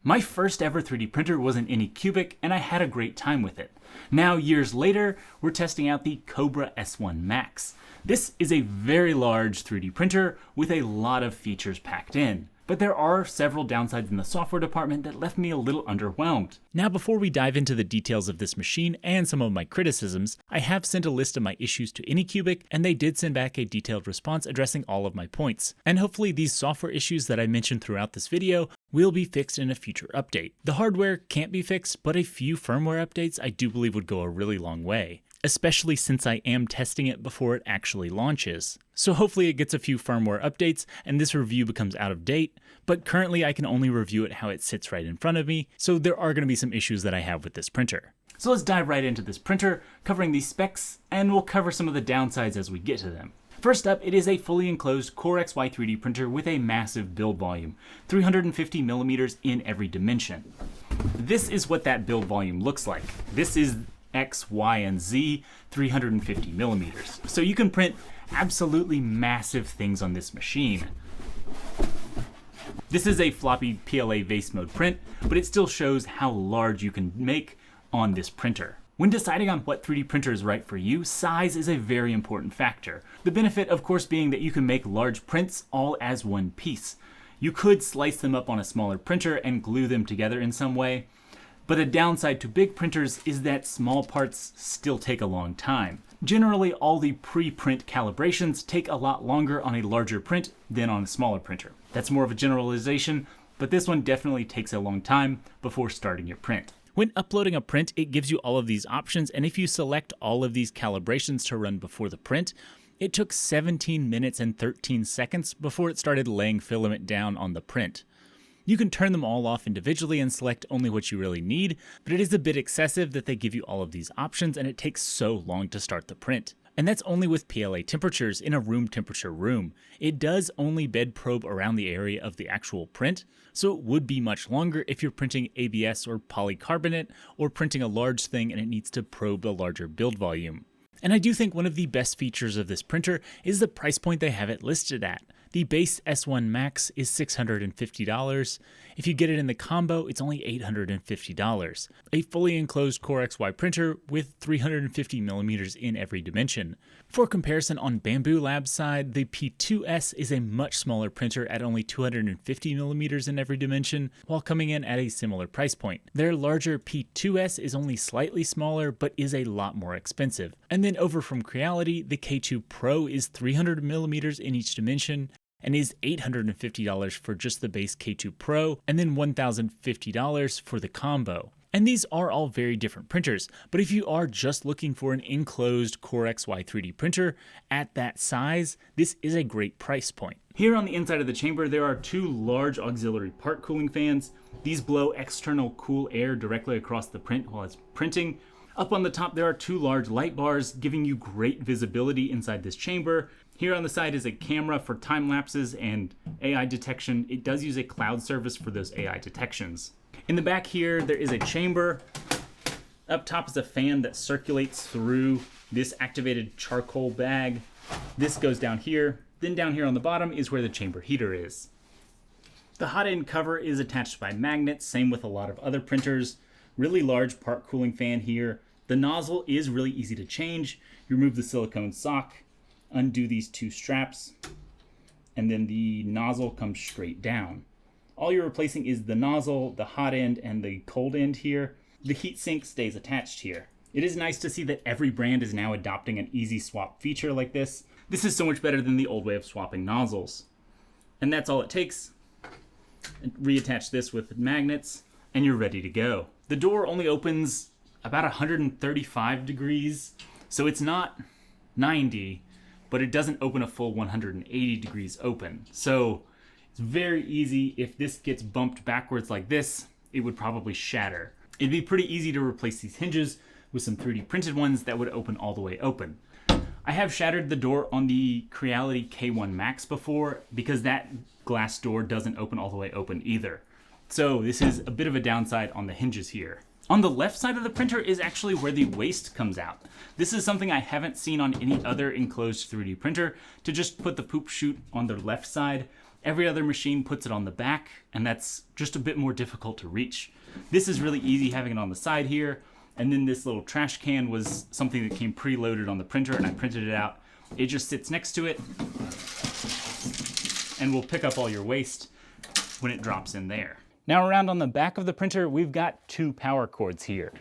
My first ever 3D printer was an Anycubic, and I had a great time with it. Now, years later, we're testing out the Kobra S1 Max. This is a very large 3D printer with a lot of features packed in. But there are several downsides in the software department that left me a little underwhelmed. Now, before we dive into the details of this machine and some of my criticisms, I have sent a list of my issues to Anycubic, and they did send back a detailed response addressing all of my points. And hopefully these software issues that I mentioned throughout this video will be fixed in a future update. The hardware can't be fixed, but a few firmware updates I do believe would go a really long way, especially since I am testing it before it actually launches. So hopefully it gets a few firmware updates and this review becomes out of date, but currently I can only review it how it sits right in front of me, so there are going to be some issues that I have with this printer. So let's dive right into this printer, covering these specs, and we'll cover some of the downsides as we get to them. First up, it is a fully enclosed Core XY 3D printer with a massive build volume, 350 millimeters in every dimension. This is what that build volume looks like. This is X, Y, and Z 350 millimeters. So you can print absolutely massive things on this machine. This is a floppy PLA vase mode print, but it still shows how large you can make on this printer. When deciding on what 3D printer is right for you, size is a very important factor. The benefit, of course, being that you can make large prints all as one piece. You could slice them up on a smaller printer and glue them together in some way, but a downside to big printers is that small parts still take a long time. Generally, all the pre-print calibrations take a lot longer on a larger print than on a smaller printer. That's more of a generalization, but this one definitely takes a long time before starting your print. When uploading a print, it gives you all of these options, and if you select all of these calibrations to run before the print, it took 17 minutes and 13 seconds before it started laying filament down on the print. You can turn them all off individually and select only what you really need, but it is a bit excessive that they give you all of these options and it takes so long to start the print. And that's only with PLA temperatures in a room temperature room. It does only bed probe around the area of the actual print, so it would be much longer if you're printing ABS or polycarbonate or printing a large thing and it needs to probe a larger build volume. And I do think one of the best features of this printer is the price point they have it listed at. The base S1 Max is $650. If you get it in the combo, it's only $850. A fully enclosed Core XY printer with 350 millimeters in every dimension. For comparison, on Bamboo Labs' side, the P2S is a much smaller printer at only 250 millimeters in every dimension, while coming in at a similar price point. Their larger P2S is only slightly smaller, but is a lot more expensive. And then over from Creality, the K2 Pro is 300 millimeters in each dimension, and is $850 for just the base K2 Pro, and then $1,050 for the combo. And these are all very different printers, but if you are just looking for an enclosed Core XY 3D printer at that size, this is a great price point. Here on the inside of the chamber, there are two large auxiliary part cooling fans. These blow external cool air directly across the print while it's printing. Up on the top, there are two large light bars giving you great visibility inside this chamber. Here on the side is a camera for time lapses and AI detection. It does use a cloud service for those AI detections. In the back here, there is a chamber. Up top is a fan that circulates through this activated charcoal bag. This goes down here. Then down here on the bottom is where the chamber heater is. The hot end cover is attached by magnets, same with a lot of other printers. Really large part cooling fan here. The nozzle is really easy to change. You remove the silicone sock, undo these two straps, and then the nozzle comes straight down. All you're replacing is the nozzle, the hot end, and the cold end here. The heatsink stays attached here. It is nice to see that every brand is now adopting an easy swap feature like this. This is so much better than the old way of swapping nozzles. And that's all it takes. Reattach this with magnets, and you're ready to go. The door only opens about 135 degrees, so it's not 90, but it doesn't open a full 180 degrees open. So it's very easy. If this gets bumped backwards like this, it would probably shatter. It'd be pretty easy to replace these hinges with some 3D printed ones that would open all the way open. I have shattered the door on the Creality K1 Max before because that glass door doesn't open all the way open either. So this is a bit of a downside on the hinges here. On the left side of the printer is actually where the waste comes out. This is something I haven't seen on any other enclosed 3D printer, to just put the poop chute on the left side Every other machine puts it on the back, and that's just a bit more difficult to reach. This is really easy having it on the side here, and then this little trash can was something that came preloaded on the printer, and I printed it out. It just sits next to it, and will pick up all your waste when it drops in there. Now around on the back of the printer, we've got 2 power cords here.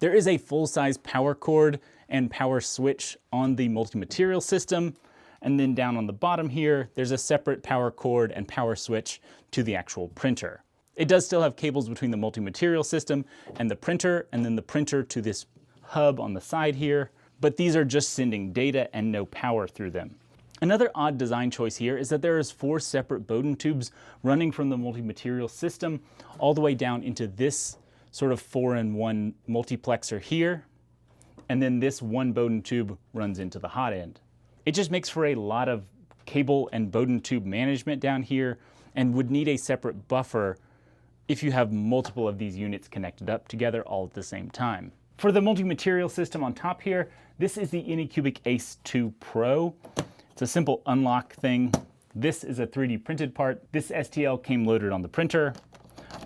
There is a full-size power cord and power switch on the multi-material system, and then down on the bottom here, there's a separate power cord and power switch to the actual printer. It does still have cables between the multi-material system and the printer, and then the printer to this hub on the side here, but these are just sending data and no power through them. Another odd design choice here is that there is 4 separate Bowden tubes running from the multi-material system all the way down into this sort of 4-in-1 multiplexer here, and then this one Bowden tube runs into the hot end. It just makes for a lot of cable and Bowden tube management down here, and would need a separate buffer if you have multiple of these units connected up together all at the same time. For the multi-material system on top here, this is the Anycubic Ace2 Pro. It's a simple unlock thing. This is a 3D printed part. This STL came loaded on the printer,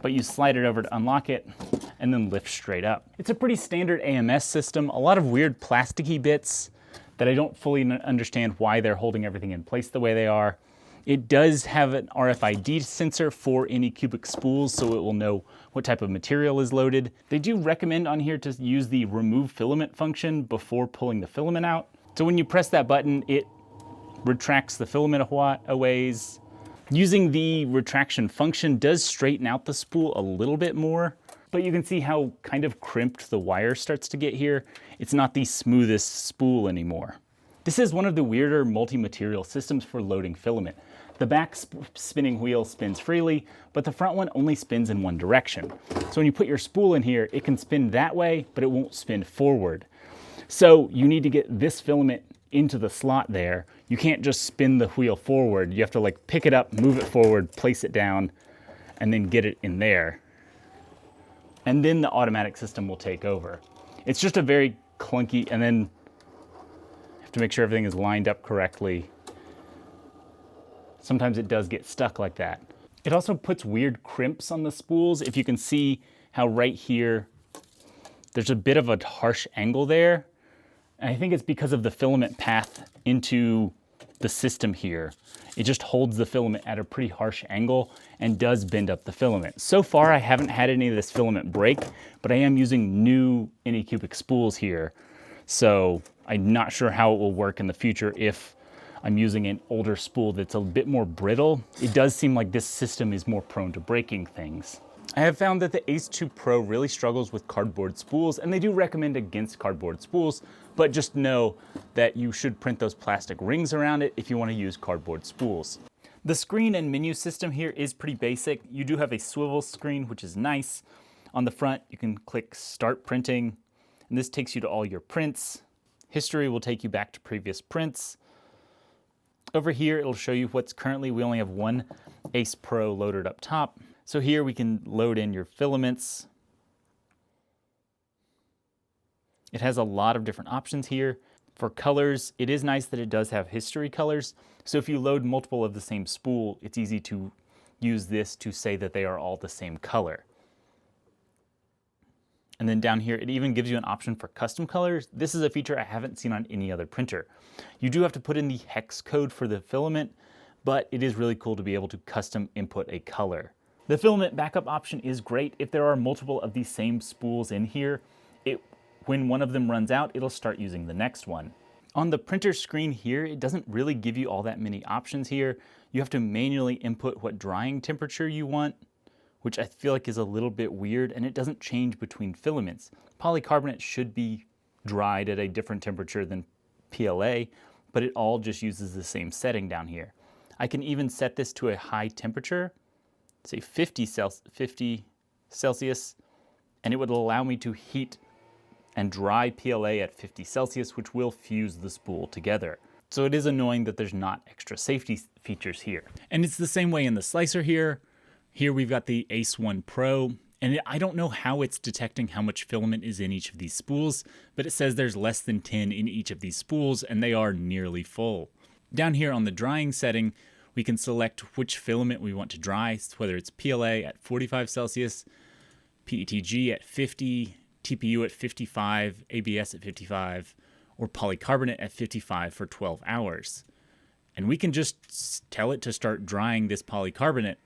but you slide it over to unlock it and then lift straight up. It's a pretty standard AMS system, a lot of weird plasticky bits that I don't fully understand why they're holding everything in place the way they are. It does have an RFID sensor for Anycubic spools, so it will know what type of material is loaded. They do recommend on here to use the remove filament function before pulling the filament out. So when you press that button, it retracts the filament a ways. Using the retraction function does straighten out the spool a little bit more, but you can see how kind of crimped the wire starts to get here. It's not the smoothest spool anymore. This is one of the weirder multi-material systems for loading filament. The back spinning wheel spins freely, but the front one only spins in one direction. So when you put your spool in here, it can spin that way, but it won't spin forward. So you need to get this filament into the slot there. You can't just spin the wheel forward. You have to like pick it up, move it forward, place it down, and then get it in there. And then the automatic system will take over. It's just a very clunky, and then you have to make sure everything is lined up correctly. Sometimes it does get stuck like that. It also puts weird crimps on the spools. If you can see how right here, there's a bit of a harsh angle there. And I think it's because of the filament path into the system here. It just holds the filament at a pretty harsh angle and does bend up the filament. So far, I haven't had any of this filament break, but I am using new Anycubic spools here. So I'm not sure how it will work in the future if I'm using an older spool that's a bit more brittle. It does seem like this system is more prone to breaking things. I have found that the Ace2 Pro really struggles with cardboard spools, and they do recommend against cardboard spools, but just know that you should print those plastic rings around it if you want to use cardboard spools. The screen and menu system here is pretty basic. You do have a swivel screen, which is nice. On the front, you can click Start Printing, and this takes you to all your prints. History will take you back to previous prints. Over here, it'll show you what's currently, we only have one Ace Pro loaded up top. So here we can load in your filaments. It has a lot of different options here. For colors, it is nice that it does have history colors. So if you load multiple of the same spool, it's easy to use this to say that they are all the same color. And then down here, it even gives you an option for custom colors. This is a feature I haven't seen on any other printer. You do have to put in the hex code for the filament, but it is really cool to be able to custom input a color. The filament backup option is great. If there are multiple of these same spools in here, when one of them runs out, it'll start using the next one. On the printer screen here, it doesn't really give you all that many options here. You have to manually input what drying temperature you want, which I feel like is a little bit weird, and it doesn't change between filaments. Polycarbonate should be dried at a different temperature than PLA, but it all just uses the same setting down here. I can even set this to a high temperature, say 50 Celsius, and it would allow me to heat and dry PLA at 50 Celsius, which will fuse the spool together. So it is annoying that there's not extra safety features here. And it's the same way in the slicer here. Here we've got the Ace2 Pro, and I don't know how it's detecting how much filament is in each of these spools, but it says there's less than 10 in each of these spools, and they are nearly full. Down here on the drying setting, We can select which filament we want to dry, whether it's PLA at 45 Celsius, PETG at 50, TPU at 55, ABS at 55, or polycarbonate at 55 for 12 hours. And we can just tell it to start drying this polycarbonate,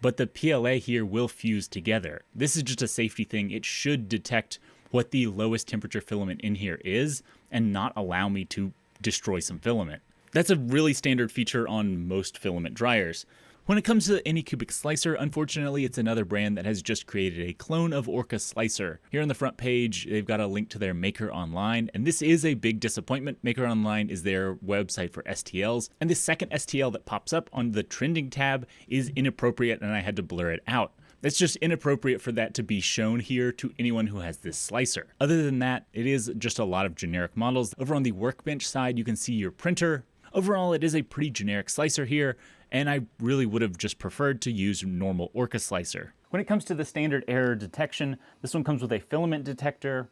but the PLA here will fuse together. This is just a safety thing. It should detect what the lowest temperature filament in here is and not allow me to destroy some filament. That's a really standard feature on most filament dryers. When it comes to the Anycubic slicer, unfortunately, it's another brand that has just created a clone of Orca slicer. Here on the front page, they've got a link to their Maker Online, and this is a big disappointment. Maker Online is their website for STLs, and the second STL that pops up on the trending tab is inappropriate, and I had to blur it out. It's just inappropriate for that to be shown here to anyone who has this slicer. Other than that, it is just a lot of generic models. Over on the Workbench side, you can see your printer. Overall, it is a pretty generic slicer here, and I really would have just preferred to use normal Orca slicer. When it comes to the standard error detection, this one comes with a filament detector,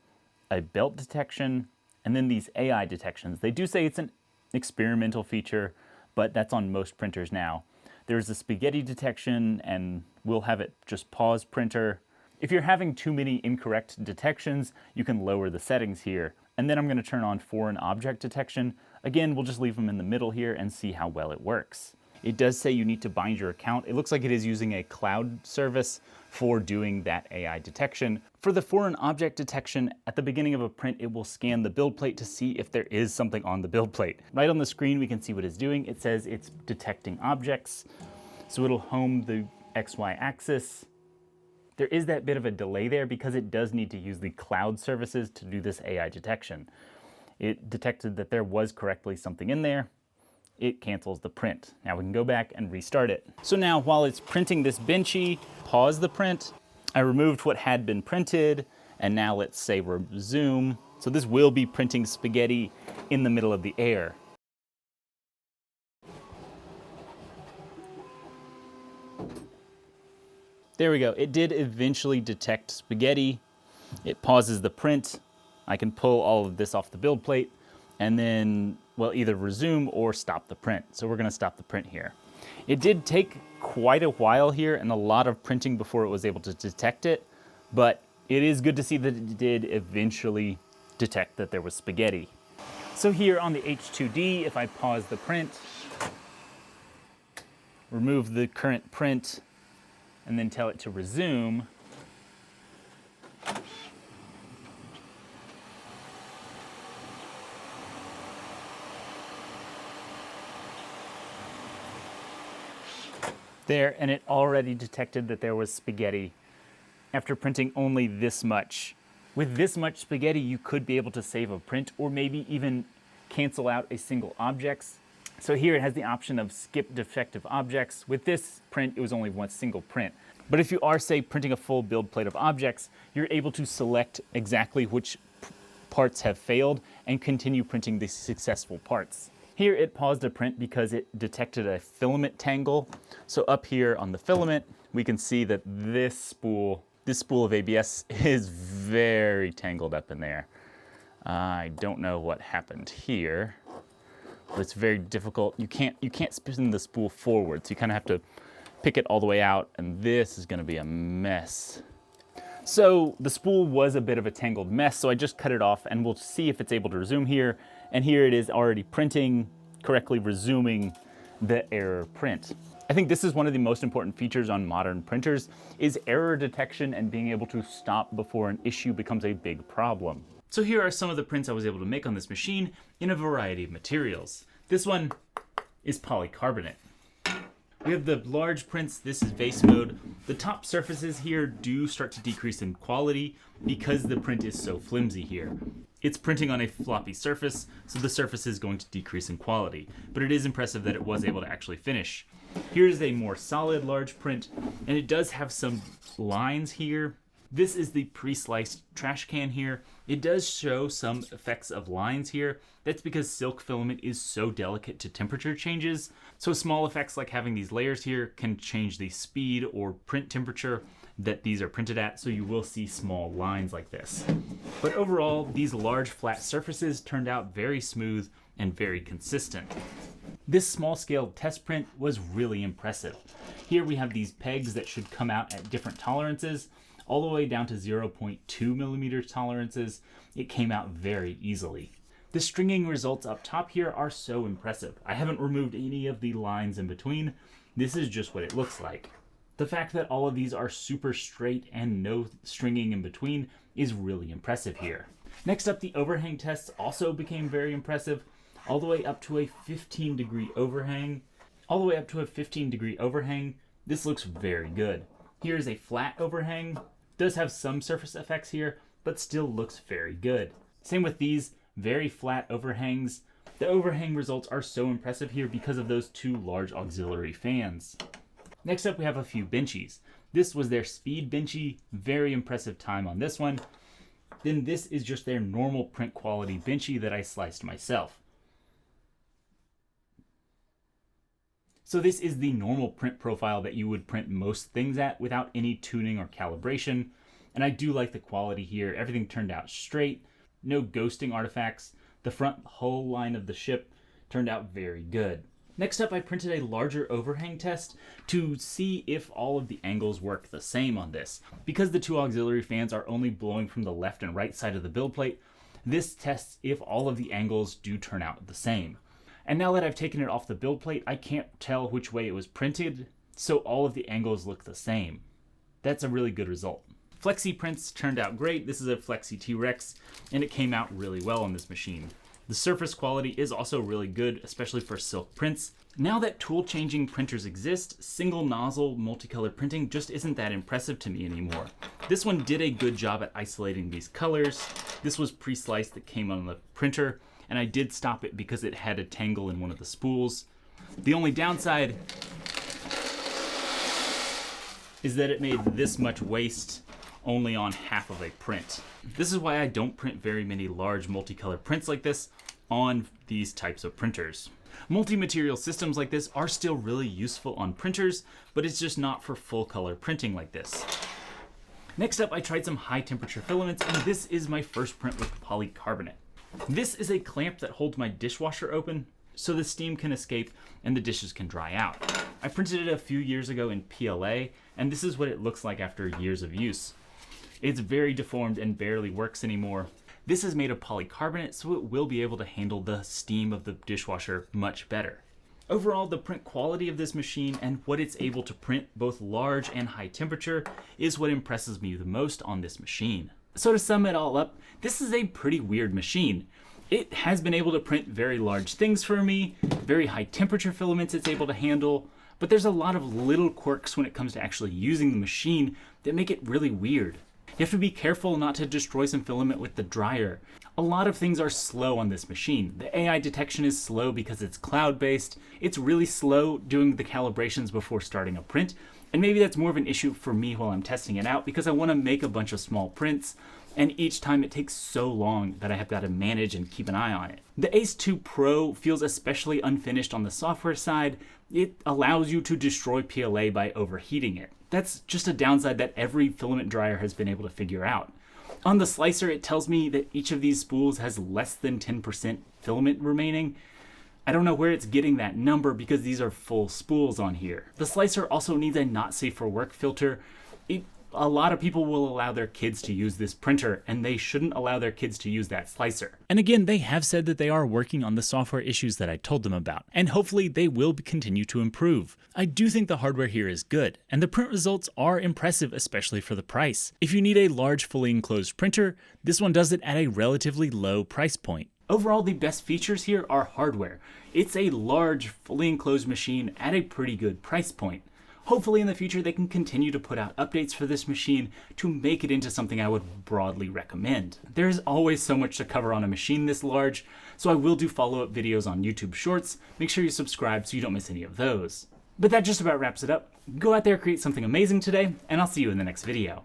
a belt detection, and then these AI detections. They do say it's an experimental feature, but that's on most printers now. There's a spaghetti detection, and we'll have it just pause printer. If you're having too many incorrect detections, you can lower the settings here. And then I'm going to turn on foreign object detection. Again, we'll just leave them in the middle here and see how well it works. It does say you need to bind your account. It looks like it is using a cloud service for doing that AI detection. For the foreign object detection, at the beginning of a print, it will scan the build plate to see if there is something on the build plate. Right on the screen, we can see what it's doing. It says it's detecting objects. So it'll home the XY axis. There is that bit of a delay there because it does need to use the cloud services to do this AI detection. It detected that there was correctly something in there. It cancels the print. Now we can go back and restart it. So now while it's printing this benchy, pause the print. I removed what had been printed, and now let's say resume. So this will be printing spaghetti in the middle of the air. There we go. It did eventually detect spaghetti. It pauses the print. I can pull all of this off the build plate and then, well, either resume or stop the print. So we're going to stop the print here. It did take quite a while here and a lot of printing before it was able to detect it, but it is good to see that it did eventually detect that there was spaghetti. So here on the H2D, if I pause the print, remove the current print, and then tell it to resume, there, and it already detected that there was spaghetti after printing only this much. With this much spaghetti, you could be able to save a print or maybe even cancel out a single object. So here it has the option of skip defective objects. With this print, it was only one single print. But if you are, say, printing a full build plate of objects, you're able to select exactly which parts have failed and continue printing the successful parts. Here it paused a print because it detected a filament tangle. So up here on the filament, we can see that this spool of ABS is very tangled up in there. I don't know what happened here, but it's very difficult. You can't spin the spool forward, so you kind of have to pick it all the way out, and this is going to be a mess. So the spool was a bit of a tangled mess, so I just cut it off, and we'll see if it's able to resume here. And here it is already printing, correctly resuming the error print. I think this is one of the most important features on modern printers is error detection and being able to stop before an issue becomes a big problem. So here are some of the prints I was able to make on this machine in a variety of materials. This one is polycarbonate. We have the large prints. This is vase mode. The top surfaces here do start to decrease in quality because the print is so flimsy here. It's printing on a floppy surface, so the surface is going to decrease in quality, but it is impressive that it was able to actually finish. Here's a more solid large print, and it does have some lines here. This is the pre-sliced trash can here. It does show some effects of lines here. That's because silk filament is so delicate to temperature changes. So small effects like having these layers here can change the speed or print temperature that these are printed at, so you will see small lines like this. But overall, these large flat surfaces turned out very smooth and very consistent. This small scale test print was really impressive. Here we have these pegs that should come out at different tolerances, all the way down to 0.2 millimeter tolerances. It came out very easily. The stringing results up top here are so impressive. I haven't removed any of the lines in between. This is just what it looks like. The fact that all of these are super straight and no stringing in between is really impressive here. Next up, the overhang tests also became very impressive, all the way up to a 15-degree overhang. This looks very good. Here's a flat overhang. Does have some surface effects here, but still looks very good. Same with these very flat overhangs. The overhang results are so impressive here because of those two large auxiliary fans. Next up, we have a few benchies. This was their speed benchy, very impressive time on this one. Then this is just their normal print quality benchy that I sliced myself. So this is the normal print profile that you would print most things at without any tuning or calibration. And I do like the quality here. Everything turned out straight, no ghosting artifacts. The front hull line of the ship turned out very good. Next up, I printed a larger overhang test to see if all of the angles work the same on this. Because the two auxiliary fans are only blowing from the left and right side of the build plate, this tests if all of the angles do turn out the same. And now that I've taken it off the build plate, I can't tell which way it was printed, so all of the angles look the same. That's a really good result. Flexi prints turned out great. This is a Flexi T-Rex, and it came out really well on this machine. The surface quality is also really good, especially for silk prints. Now that tool-changing printers exist, single nozzle multicolor printing just isn't that impressive to me anymore. This one did a good job at isolating these colors. This was pre-sliced that came on the printer, and I did stop it because it had a tangle in one of the spools. The only downside is that it made this much waste only on half of a print. This is why I don't print very many large multicolor prints like this on these types of printers. Multi-material systems like this are still really useful on printers, but it's just not for full color printing like this. Next up, I tried some high temperature filaments, and this is my first print with polycarbonate. This is a clamp that holds my dishwasher open so the steam can escape and the dishes can dry out. I printed it a few years ago in PLA, and this is what it looks like after years of use. It's very deformed and barely works anymore. This is made of polycarbonate, so it will be able to handle the steam of the dishwasher much better. Overall, the print quality of this machine and what it's able to print both large and high temperature is what impresses me the most on this machine. So to sum it all up, this is a pretty weird machine. It has been able to print very large things for me, very high temperature filaments it's able to handle, but there's a lot of little quirks when it comes to actually using the machine that make it really weird. You have to be careful not to destroy some filament with the dryer. A lot of things are slow on this machine. The AI detection is slow because it's cloud-based. It's really slow doing the calibrations before starting a print, and maybe that's more of an issue for me while I'm testing it out because I want to make a bunch of small prints, and each time it takes so long that I have got to manage and keep an eye on it. The Ace2 Pro feels especially unfinished on the software side. It allows you to destroy PLA by overheating it. That's just a downside that every filament dryer has been able to figure out. On the slicer, it tells me that each of these spools has less than 10% filament remaining. I don't know where it's getting that number because these are full spools on here. The slicer also needs a not safe for work filter. A lot of people will allow their kids to use this printer, and they shouldn't allow their kids to use that slicer. And again, they have said that they are working on the software issues that I told them about, and hopefully they will continue to improve. I do think the hardware here is good, and the print results are impressive, especially for the price. If you need a large fully enclosed printer, this one does it at a relatively low price point. Overall, the best features here are hardware. It's a large, fully enclosed machine at a pretty good price point. Hopefully in the future they can continue to put out updates for this machine to make it into something I would broadly recommend. There's always so much to cover on a machine this large, so I will do follow-up videos on YouTube Shorts. Make sure you subscribe so you don't miss any of those. But that just about wraps it up. Go out there, create something amazing today, and I'll see you in the next video.